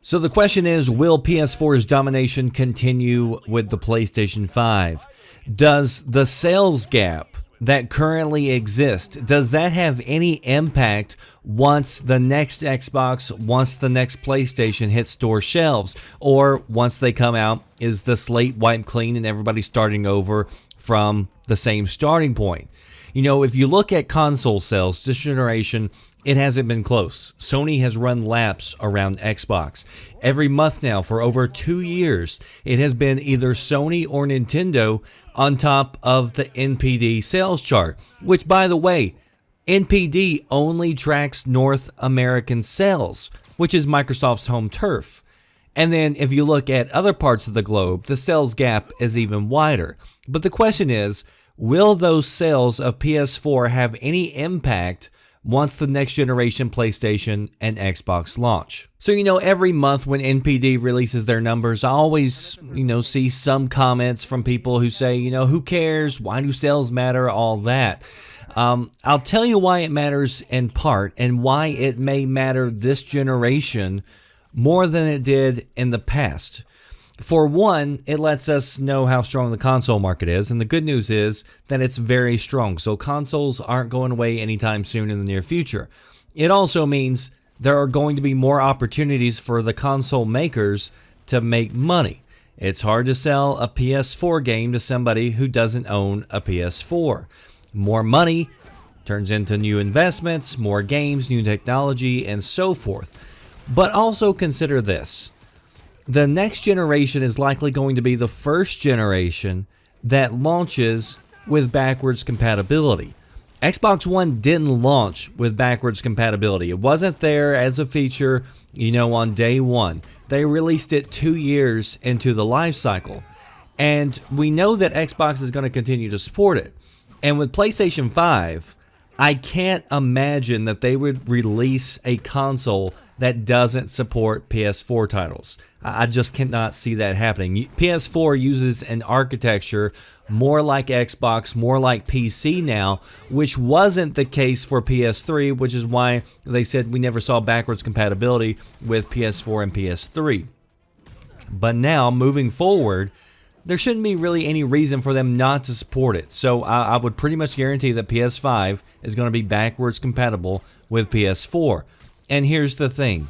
So the question is, will PS4's domination continue with the PlayStation 5? Does the sales gap that currently exists, does that have any impact once the next Xbox, once the next PlayStation hits store shelves, or once they come out, is the slate wiped clean and everybody's starting over from the same starting point? You know, if you look at console sales this generation, it hasn't been close. Sony has run laps around Xbox. Every month now for over 2 years, it has been either Sony or Nintendo on top of the NPD sales chart, which, by the way, NPD only tracks North American sales, which is Microsoft's home turf. And then if you look at other parts of the globe, the sales gap is even wider. But the question is, will those sales of PS4 have any impact once the next generation PlayStation and Xbox launch? So, every month when NPD releases their numbers, I always, see some comments from people who say, who cares? Why do sales matter? All that. I'll tell you why it matters in part, and why it may matter this generation more than it did in the past. For one, it lets us know how strong the console market is, and the good news is that it's very strong, so consoles aren't going away anytime soon in the near future. It also means there are going to be more opportunities for the console makers to make money. It's hard to sell a PS4 game to somebody who doesn't own a PS4. More money turns into new investments, more games, new technology, and so forth. But also consider this. The next generation is likely going to be the first generation that launches with backwards compatibility. Xbox One didn't launch with backwards compatibility. It wasn't there as a feature, on day one. They released it 2 years into the life cycle. And we know that Xbox is going to continue to support it. And with PlayStation 5, I can't imagine that they would release a console that doesn't support PS4 titles. I just cannot see that happening. PS4 uses an architecture more like Xbox, more like PC now, which wasn't the case for PS3, which is why they said we never saw backwards compatibility with PS4 and PS3. But now, moving forward, there shouldn't be really any reason for them not to support it. So I would pretty much guarantee that PS5 is going to be backwards compatible with PS4. And here's the thing.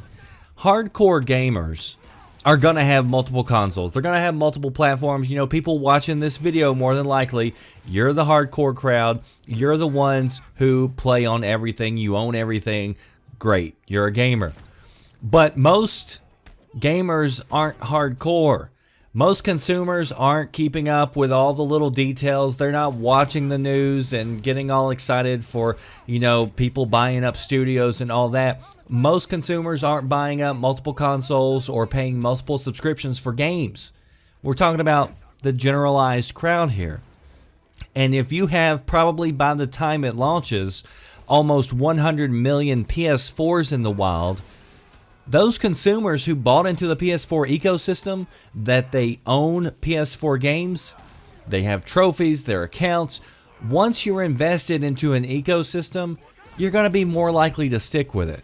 Hardcore gamers are going to have multiple consoles. They're going to have multiple platforms. People watching this video, more than likely, you're the hardcore crowd. You're the ones who play on everything. You own everything. Great. You're a gamer. But most gamers aren't hardcore. Most consumers aren't keeping up with all the little details. They're not watching the news and getting all excited for, people buying up studios and all that. Most consumers aren't buying up multiple consoles or paying multiple subscriptions for games. We're talking about the generalized crowd here. And if you have, probably by the time it launches, almost 100 million PS4s in the wild, those consumers who bought into the PS4 ecosystem, that they own PS4 games, they have trophies, their accounts. Once you're invested into an ecosystem, you're going to be more likely to stick with it.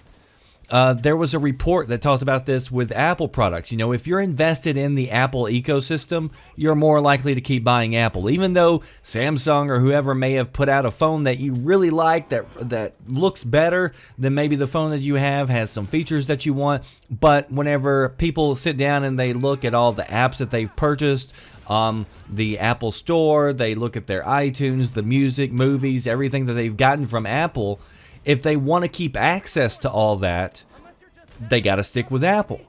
There was a report that talked about this with Apple products. If you're invested in the Apple ecosystem, you're more likely to keep buying Apple. Even though Samsung or whoever may have put out a phone that you really like, that looks better than maybe the phone that you have, has some features that you want. But whenever people sit down and they look at all the apps that they've purchased, the Apple Store, they look at their iTunes, the music, movies, everything that they've gotten from Apple, if they want to keep access to all that, they got to stick with Apple.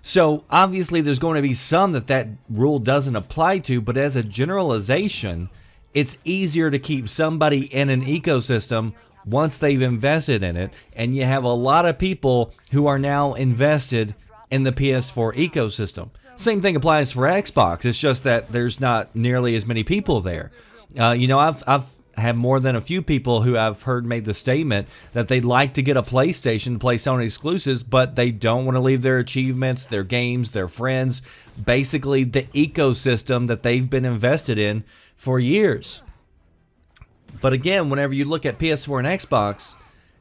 So obviously there's going to be some that rule doesn't apply to, but as a generalization, it's easier to keep somebody in an ecosystem once they've invested in it, and you have a lot of people who are now invested in the PS4 ecosystem. Same thing applies for Xbox. It's just that there's not nearly as many people there. I've had more than a few people who I've heard made the statement that they'd like to get a PlayStation to play Sony exclusives, but they don't want to leave their achievements, their games, their friends, basically the ecosystem that they've been invested in for years. But again, whenever you look at PS4 and Xbox,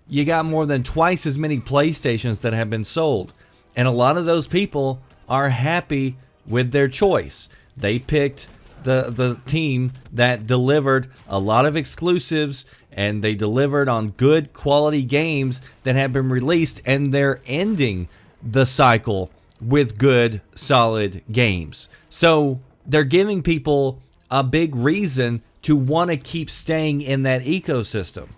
you got more than twice as many PlayStations that have been sold. And a lot of those people are happy with their choice. They picked the team that delivered a lot of exclusives, and they delivered on good quality games that have been released, and they're ending the cycle with good, solid games. So they're giving people a big reason to want to keep staying in that ecosystem.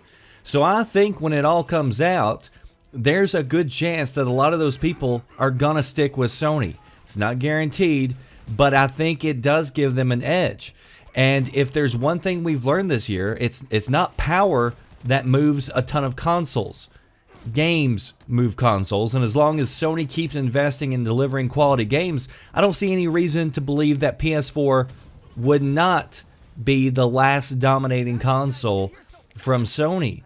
So I think when it all comes out, there's a good chance that a lot of those people are gonna stick with Sony. It's not guaranteed, but I think it does give them an edge. And if there's one thing we've learned this year, it's not power that moves a ton of consoles. Games move consoles, and as long as Sony keeps investing in delivering quality games, I don't see any reason to believe that PS4 would not be the last dominating console from Sony.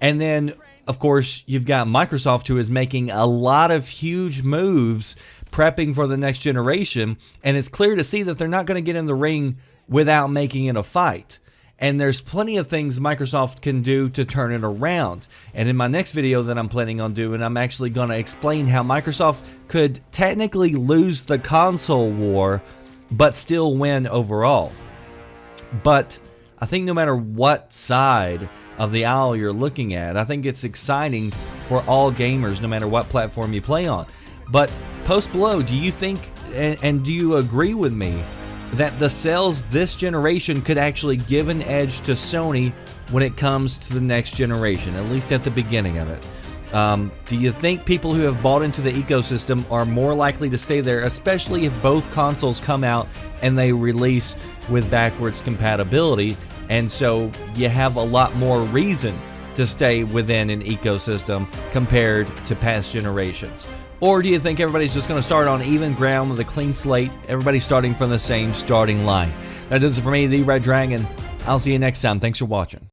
And then, of course, you've got Microsoft, who is making a lot of huge moves prepping for the next generation, and it's clear to see that they're not going to get in the ring without making it a fight. And there's plenty of things Microsoft can do to turn it around. And in my next video that I'm planning on doing, I'm actually going to explain how Microsoft could technically lose the console war, but still win overall. But I think no matter what side of the aisle you're looking at, I think it's exciting for all gamers, no matter what platform you play on. But post below, do you think, and do you agree with me, that the sales this generation could actually give an edge to Sony when it comes to the next generation, at least at the beginning of it? Do you think people who have bought into the ecosystem are more likely to stay there, especially if both consoles come out and they release with backwards compatibility, and so you have a lot more reason to stay within an ecosystem compared to past generations? Or do you think everybody's just going to start on even ground with a clean slate, everybody starting from the same starting line? That does it for me, the Red Dragon. I'll see you next time. Thanks for watching.